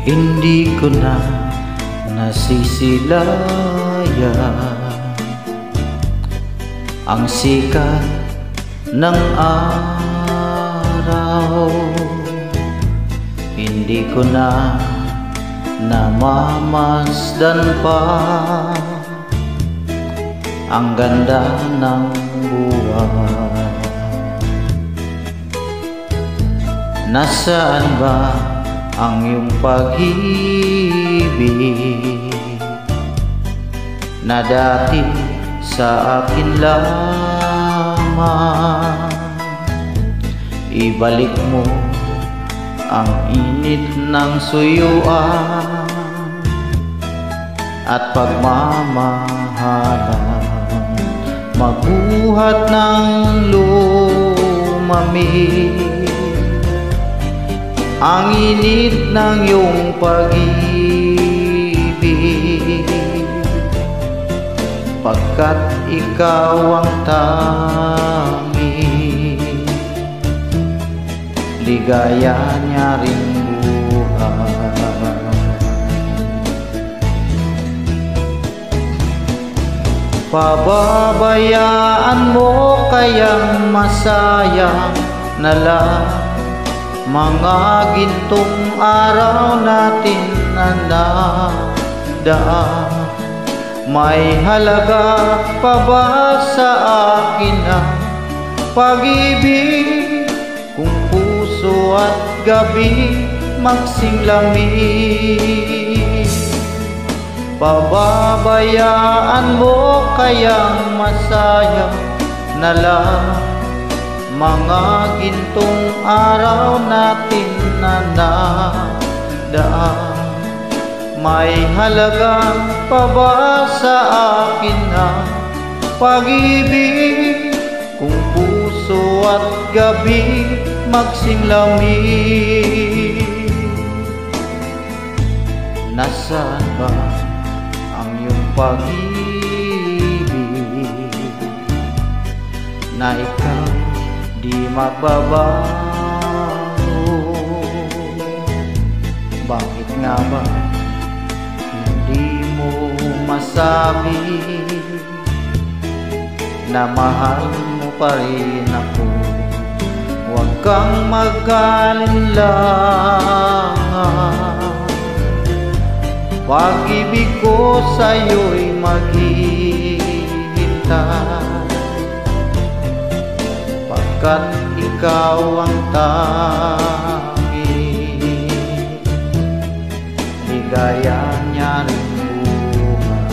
Hindi ko na nasisilayan ang sikat ng araw. Hindi ko na namamasdan pa ang ganda ng buwan. Nasaan ba ang iyong pag-ibig na dati sa akin lamang? Ibalik mo ang init ng suyuan at pagmamahalan, magbuhat ng lumamig ang init ng iyong pag-ibig, pagkat ikaw ang tanging ligaya niya ring buhay. Pababayaan mo kayang masayang na lang mga gintong araw natin na nadaan. May halaga pa ba sa akin ang pag-ibig kung puso at gabi magsinglamig? Pababayaan mo kayang masaya na lang mga gintong araw natin na nadaan. May halaga pa ba sa akin ang pag-ibig kung puso at gabi magsinglamig? Nasaan ba ang iyong pag-ibig na ikaw di magbabago? Bakit nga ba hindi mo masabi na mahal mo pa rin ako? Huwag kang mag-alinlangan, pag-ibig ko sa'yo'y maghihintay, pagkat ikaw ang tanging ligaya niya rin buhay.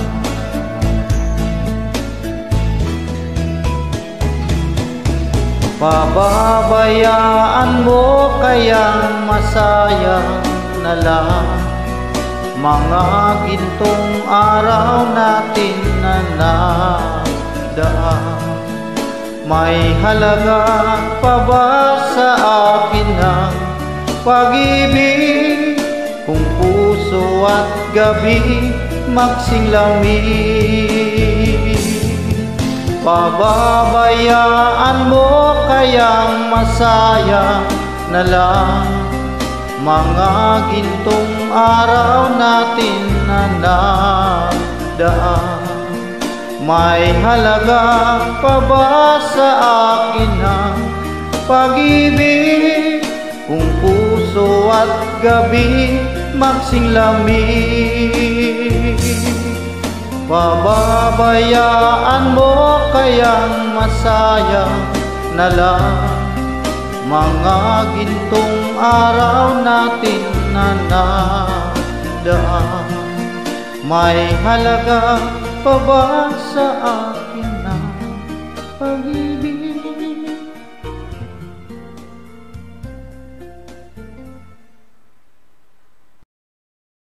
Pababayaan mo kayang masayang na lang mga gintong araw natin na nadaan. May halaga pa ba sa akin ang pag-ibig kung puso at gabi magsinglamig? Pababayaan mo kayang masaya na lang mga gintong araw natin na nadaan. May halaga pa ba sa akin ang pag-ibig kung puso at gabi magsinglamig? Pababayaan mo kayang masaya na lang mga gintong araw natin na nadaan. May halaga pa ba sa akin ang pag-ibig?